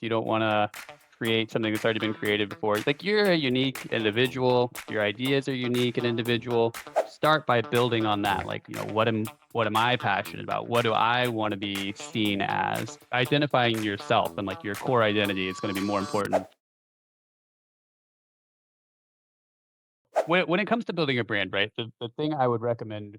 You don't want to create something that's already been created before. Like you're a unique individual. Your ideas are unique and individual. Start by building on that. Like, what am I passionate about? What do I want to be seen as? Identifying yourself and like your core identity is going to be more important. When it comes to building a brand, right? The thing I would recommend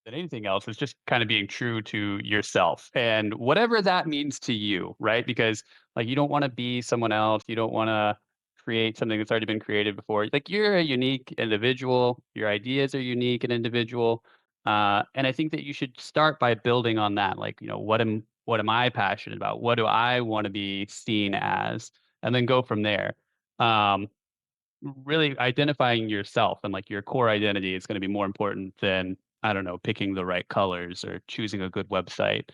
than anything else is just kind of being true to yourself and whatever that means to you, right? Because like you don't want to be someone else. You don't want to create something that's already been created before. Like you're a unique individual. Your ideas are unique and individual. And I think that you should start by building on that. Like, what am I passionate about? What do I want to be seen as? And then go from there. Um, Really identifying yourself and like your core identity is going to be more important than, I don't know, picking the right colors or choosing a good website.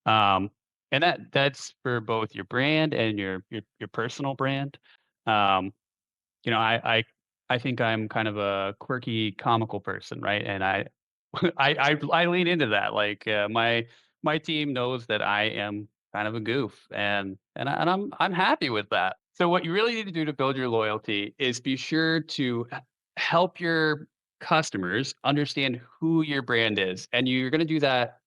Um, and that's for both your brand and your personal brand. Um, you know, I think I'm kind of a quirky, comical person, right? And I lean into that. Like my team knows that I am kind of a goof, and I'm happy with that. So what you really need to do to build your loyalty is be sure to help your customers understand who your brand is, and you're going to do that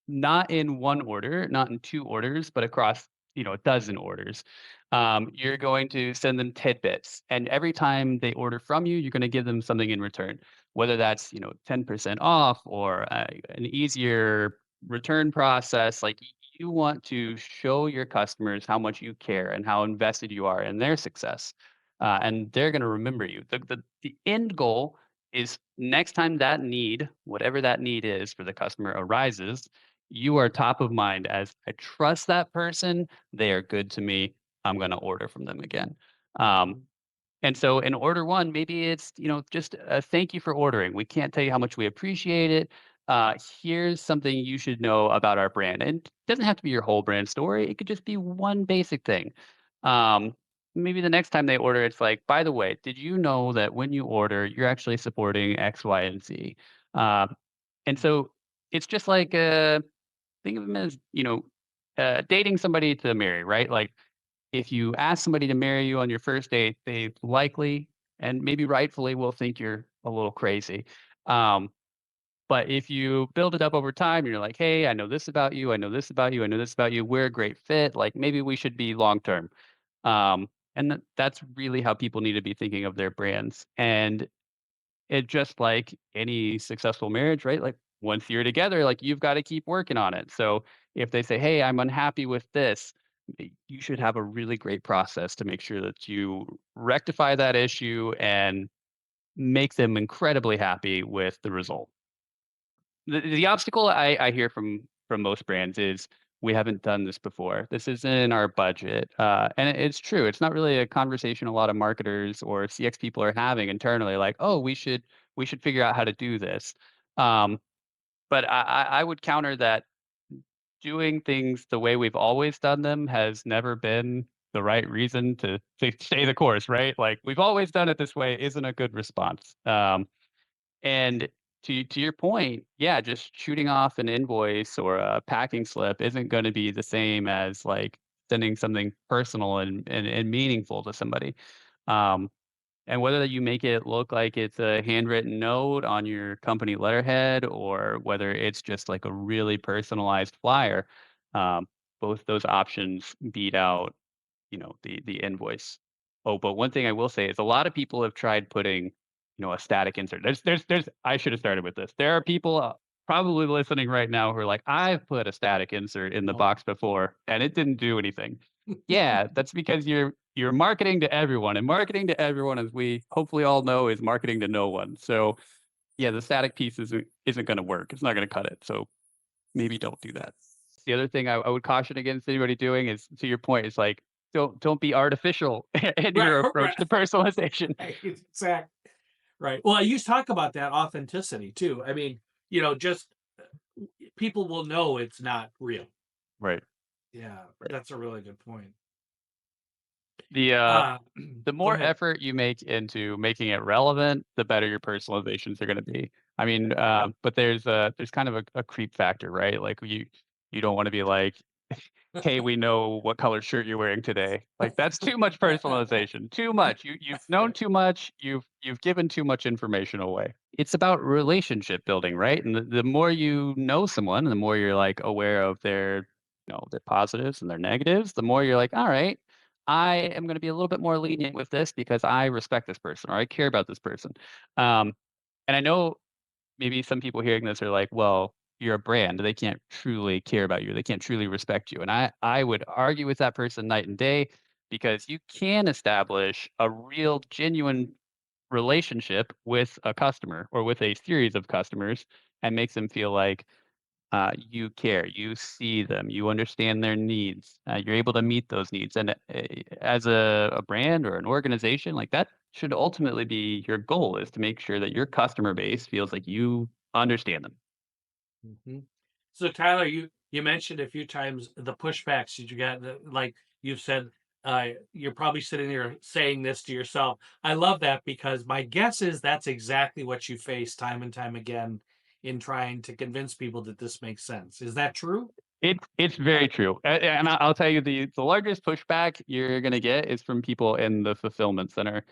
not in one order, not in two orders, but across, a dozen orders. You're going to send them tidbits, and every time they order from you, you're going to give them something in return, whether that's 10% off or an easier return process. Like you want to show your customers how much you care and how invested you are in their success, and they're going to remember you. The end goal is next time that need, whatever that need is for the customer arises, you are top of mind as, "I trust that person, they are good to me, I'm gonna order from them again." And so in order 1, maybe it's, just a "Thank you for ordering. We can't tell you how much we appreciate it. Here's something you should know about our brand." And it doesn't have to be your whole brand story, it could just be one basic thing. Um, Maybe the next time they order, it's like, "By the way, did you know that when you order, you're actually supporting X, Y, and Z?" And so it's just like, think of them as, dating somebody to marry, right? Like, if you ask somebody to marry you on your first date, they likely and maybe rightfully will think you're a little crazy. Um, but if you build it up over time, you're like, "Hey, I know this about you. I know this about you. I know this about you. We're a great fit. Like, maybe we should be long term." And that's really how people need to be thinking of their brands. And it just like any successful marriage, right? Like once you're together, like you've got to keep working on it. So if they say, "Hey, I'm unhappy with this," you should have a really great process to make sure that you rectify that issue and make them incredibly happy with the result. The obstacle I hear from most brands is, "We haven't done this before. This isn't in our budget." And it's true. It's not really a conversation a lot of marketers or CX people are having internally, like, "Oh, we should figure out how to do this." Um, but I would counter that doing things the way we've always done them has never been the right reason to stay the course, right? Like, "We've always done it this way" isn't a good response. And to your point, yeah, just shooting off an invoice or a packing slip isn't gonna be the same as, like, sending something personal and meaningful to somebody. Um, and whether you make it look like it's a handwritten note on your company letterhead or whether it's just like a really personalized flyer, um, both those options beat out, the invoice. Oh, but one thing I will say is a lot of people have tried putting, a static insert. There's I should have started with this. There are people, probably listening right now who are like, "I've put a static insert in the Oh, box before, and it didn't do anything." Yeah, that's because you're marketing to everyone, and marketing to everyone, as we hopefully all know, is marketing to no one. So, yeah, the static piece isn't gonna work. It's not gonna cut it. So maybe don't do that. The other thing I would caution against anybody doing is, to your point, is like, don't be artificial in right, your approach right, to personalization. right, exactly. Right. Well, you talk about that authenticity too. I mean, just people will know it's not real. Right, Yeah, right. that's a really good point. The, Uh, the Go more ahead. effort you make into making it relevant, the better your personalizations are gonna be. I mean, Yep. but there's kind of a creep factor, right? Like, you don't wanna be like hey, we know what color shirt you're wearing today. Like that's too much personalization. Too much. You've known too much. You've given too much information away. It's about relationship building, right? And the more you know someone, the more you're like aware of their, their positives and their negatives, the more you're like, all right, I am going to be a little bit more lenient with this because I respect this person or I care about this person. Um, and I know maybe some people hearing this are like, well, you're a brand. They can't truly care about you. They can't truly respect you. And I would argue with that person night and day because you can establish a real, genuine relationship with a customer or with a series of customers and makes them feel like you care, you see them, you understand their needs, you're able to meet those needs. And as a brand or an organization, like that should ultimately be your goal is to make sure that your customer base feels like you understand them. Mhm. So Tyler, you mentioned a few times the pushbacks that you got. Like you've said, you're probably sitting there saying this to yourself. I love that because my guess is that's exactly what you face time and time again in trying to convince people that this makes sense. Is that true? It's very true, and I'll tell you the largest pushback you're gonna get is from people in the fulfillment center.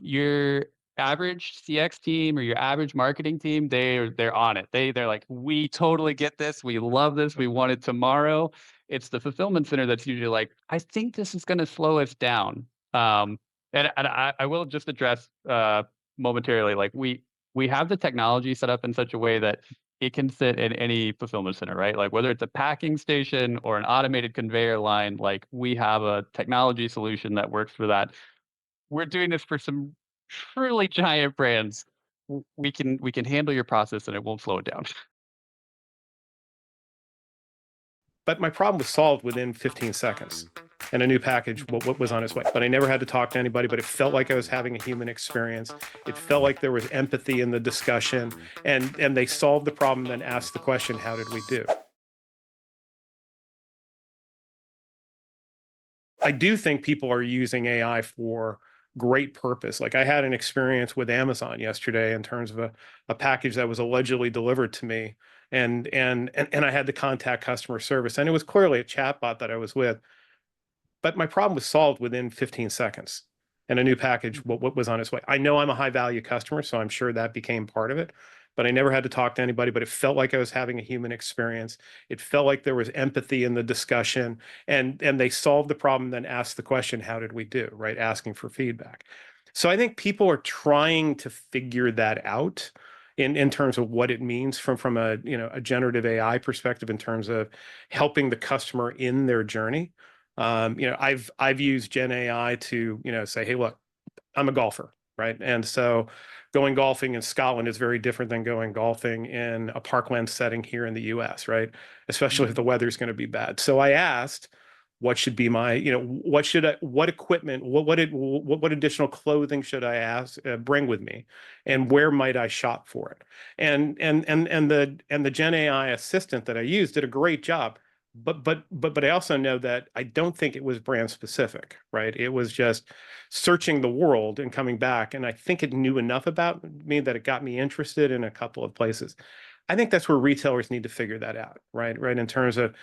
Your average CX team or your average marketing team, they're on it. They're like, "We totally get this. We love this. We want it tomorrow." It's the fulfillment center that's usually like, "I think this is gonna slow us down." And I will just address, momentarily, like, we have the technology set up in such a way that it can sit in any fulfillment center, right? Like whether it's a packing station or an automated conveyor line, like we have a technology solution that works for that. We're doing this for some truly giant brands. We can handle your process and it won't slow it down. But my problem was solved within 15 seconds. And a new package what was on its way. But I never had to talk to anybody, but it felt like I was having a human experience. It felt like there was empathy in the discussion. And they solved the problem, then asked the question, how did we do? I do think people are using AI for great purpose. Like I had an experience with Amazon yesterday in terms of a package that was allegedly delivered to me. And I had to contact customer service. And it was clearly a chatbot that I was with. But my problem was solved within 15 seconds. And a new package what was on its way. I know I'm a high value customer, so I'm sure that became part of it. But I never had to talk to anybody, but it felt like I was having a human experience. It felt like there was empathy in the discussion. And they solved the problem, then asked the question, how did we do? Right? Asking for feedback. So I think people are trying to figure that out in terms of what it means from a a generative AI perspective in terms of helping the customer in their journey. I've used Gen AI to, say, hey, look, I'm a golfer, right? And so going golfing in Scotland is very different than going golfing in a parkland setting here in the US, right? Especially if the Mhm. weather's going to be bad. So I asked, what should be my, what equipment, what additional clothing should I bring with me, and where might I shop for it? And the Gen AI assistant that I used did a great job. But I also know that I don't think it was brand specific, right? It was just searching the world and coming back. And I think it knew enough about me that it got me interested in a couple of places. I think that's where retailers need to figure that out, right? Right. In terms of,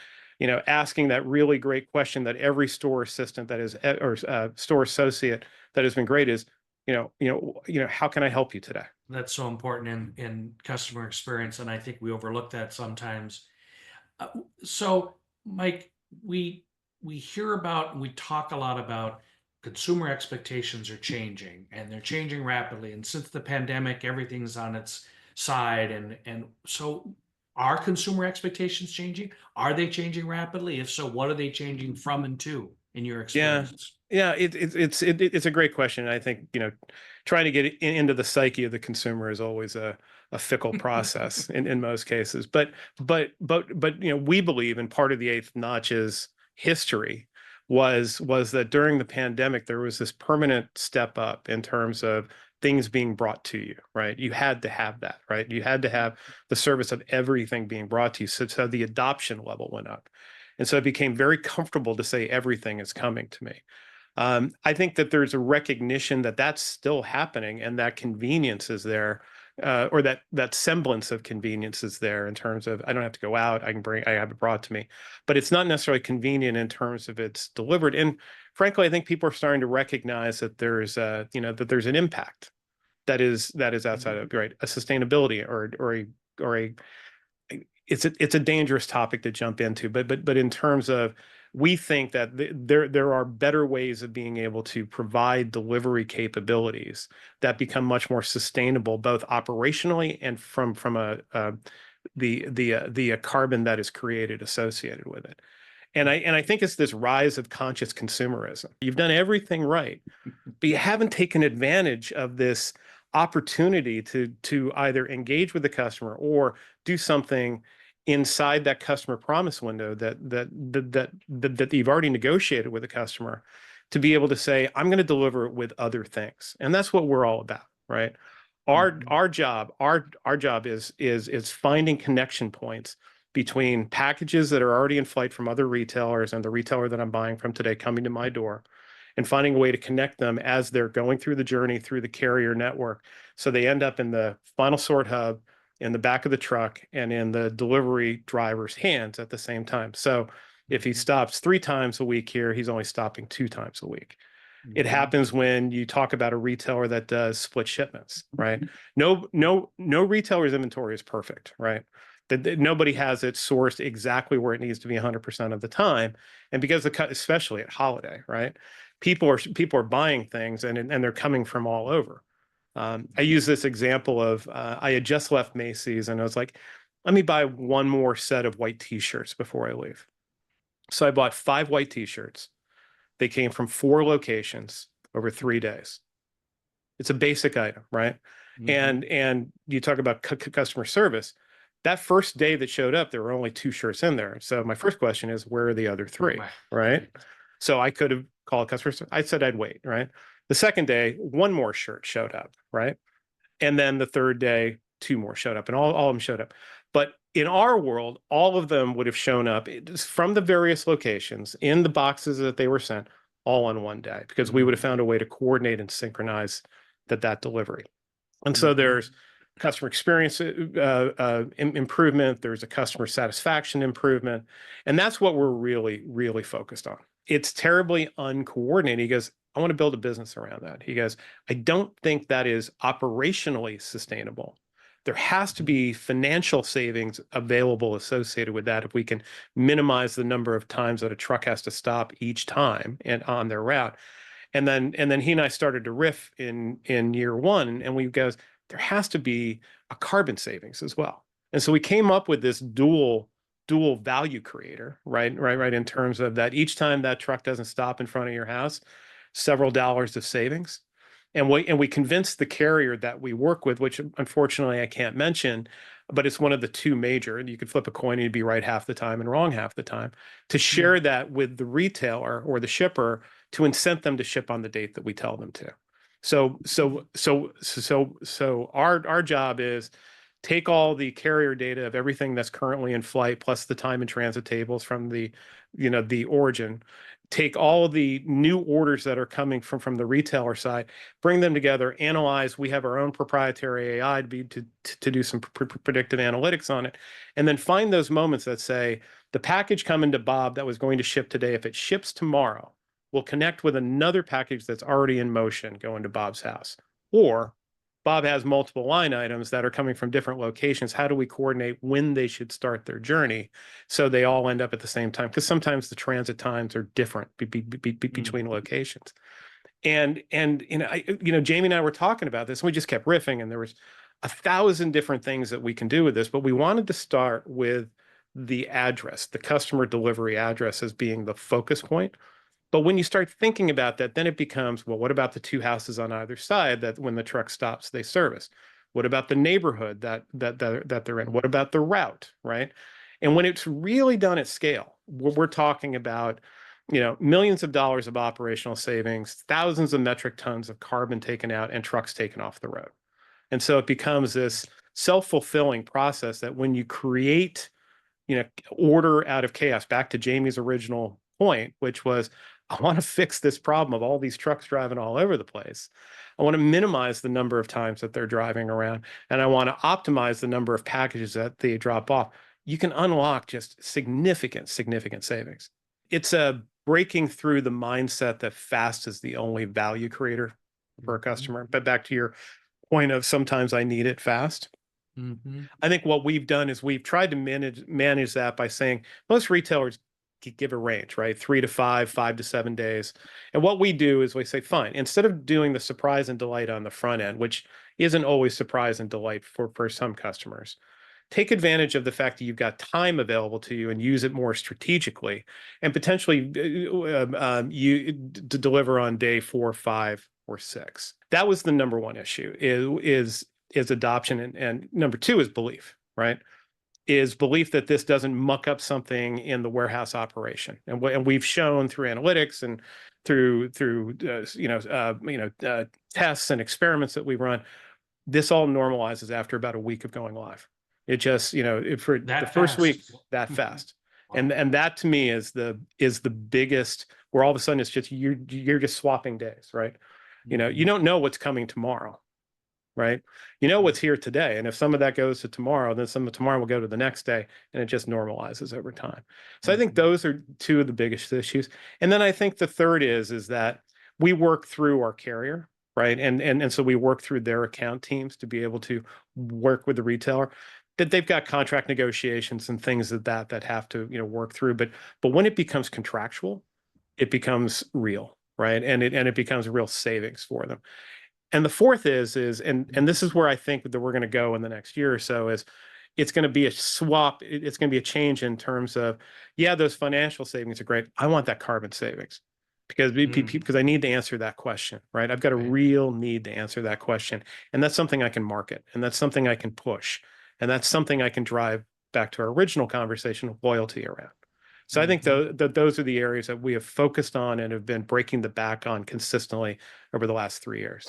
asking that really great question that every store assistant that is, or store associate that has been great is, how can I help you today? That's so important in customer experience, and I think we overlook that sometimes. So, Mike, we we hear about and we talk a lot about consumer expectations are changing, and they're changing rapidly. And since the pandemic, everything's on its side, and so are consumer expectations changing? Are they changing rapidly? If so, what are they changing from and to in your Yeah, experience? yeah, it's a great question. I think trying to get into the psyche of the consumer is always a fickle process in most cases. But we believe, and part of the Eighth Notch's history was that during the pandemic there was this permanent step up in terms of things being brought to you. Right, you had to have that. Right, you had to have the service of everything being brought to you. So the adoption level went up. And so it became very comfortable to say everything is coming to me. I think that there's a recognition that that's still happening and that convenience is there, or that semblance of convenience is there in terms of I don't have to go out, I have it brought to me, but it's not necessarily convenient in terms of it's delivered. And frankly, I think people are starting to recognize that there's that there's an impact that is outside of a sustainability or a it's a dangerous topic to jump into, but in terms of we think that there are better ways of being able to provide delivery capabilities that become much more sustainable, both operationally and from the carbon that is created associated with it. And I think it's this rise of conscious consumerism. You've done everything right, but you haven't taken advantage of this opportunity to either engage with the customer or do something inside that customer promise window that you've already negotiated with the customer to be able to say, I'm going to deliver it with other things. And that's what we're all about, right? Our job is finding connection points between packages that are already in flight from other retailers and the retailer that I'm buying from today coming to my door, and finding a way to connect them as they're going through the journey through the carrier network. So they end up in the final sort hub, in the back of the truck, and in the delivery driver's hands at the same time. So if he stops 3 times a week here, he's only stopping 2 times a week. It happens when you talk about a retailer that does split shipments, right? No retailer's inventory is perfect, right? That nobody has it sourced exactly where it needs to be 100% of the time. And because especially at holiday, right? People are buying things and they're coming from all over. I use this example of I had just left Macy's and I was like, let me buy one more set of white t-shirts before I leave. So I bought 5 white t-shirts. They came from 4 locations over 3 days. It's a basic item, right? And you talk about customer service. That first day that showed up, there were only 2 shirts in there. So my first question is, where are the other 3, right? So I could have called customer. I said I'd wait, right? The second day, 1 more shirt showed up, right? And then the third day, 2 more showed up, and all of them showed up. But in our world, all of them would have shown up from the various locations in the boxes that they were sent all on one day, because we would have found a way to coordinate and synchronize that delivery. And so there's customer experience improvement, there's a customer satisfaction improvement, and that's what we're really, really focused on. It's terribly uncoordinated. He goes, I want to build a business around that. He goes, I don't think that is operationally sustainable. There has to be financial savings available associated with that if we can minimize the number of times that a truck has to stop each time and on their route. And then he and I started to riff in year 1, and we goes, there has to be a carbon savings as well. And so we came up with this dual value creator, right, in terms of that each time that truck doesn't stop in front of your house, several dollars of savings. And we convinced the carrier that we work with, which unfortunately I can't mention, but it's one of the 2 major, and you could flip a coin and you'd be right half the time and wrong half the time, to share that with the retailer or the shipper to incent them to ship on the date that we tell them to. So our job is take all the carrier data of everything that's currently in flight, plus the time and transit tables from the origin, take all of the new orders that are coming from the retailer side, bring them together, analyze. We have our own proprietary AI to do some predictive analytics on it, and then find those moments that say the package coming to Bob that was going to ship today, if it ships tomorrow, will connect with another package that's already in motion going to Bob's house. Or Bob has multiple line items that are coming from different locations. How do we coordinate when they should start their journey so they all end up at the same time? Because sometimes the transit times are different between locations. And Jamie and I were talking about this, and we just kept riffing, and there was 1,000 different things that we can do with this, but we wanted to start with the address, the customer delivery address, as being the focus point. But when you start thinking about that, then it becomes, well, what about the 2 houses on either side that when the truck stops, they service? What about the neighborhood that they're in? What about the route, right? And when it's really done at scale, we're talking about, millions of dollars of operational savings, thousands of metric tons of carbon taken out, and trucks taken off the road. And so it becomes this self-fulfilling process that when you create, order out of chaos, back to Jamie's original point, which was, I want to fix this problem of all these trucks driving all over the place. I want to minimize the number of times that they're driving around, and I want to optimize the number of packages that they drop off. You can unlock just significant, significant savings. It's a breaking through the mindset that fast is the only value creator for a customer. But back to your point of sometimes I need it fast. Mm-hmm. I think what we've done is we've tried to manage that by saying most retailers give a range, right? 3 to 5, 5 to 7 days. And what we do is we say, fine, instead of doing the surprise and delight on the front end, which isn't always surprise and delight for some customers, take advantage of the fact that you've got time available to you and use it more strategically, and potentially to deliver on day 4, 5, or 6. That was the number one issue is adoption, and number two is belief, right? Is belief that this doesn't muck up something in the warehouse operation, and we've shown through analytics and through tests and experiments that we run, this all normalizes after about a week of going live. It just, for the That first week, fast. that Mhm. fast. Wow. And that to me is the biggest, where all of a sudden it's just you're just swapping days, right? You Mhm. don't know what's coming tomorrow, right? You know what's here today. And if some of that goes to tomorrow, then some of tomorrow will go to the next day, and it just normalizes over time. So I think Mhm. those are two of the biggest issues. And then I think the third is that we work through our carrier, right? And so we work through their account teams to be able to work with the retailer. That they've got contract negotiations and things that have to, work through. But when it becomes contractual, it becomes real, right? And it becomes real savings for them. And the fourth and this is where I think that we're going to go in the next year or so, is it's going to be a swap. It's going to be a change in terms of, yeah, those financial savings are great. I want that carbon savings because I need to answer that question, right? I've got a Right. real need to answer that question. And that's something I can market, and that's something I can push. And that's something I can drive back to our original conversation of loyalty around. So I think Mhm. those are the areas that we have focused on and have been breaking the back on consistently over the last 3 years.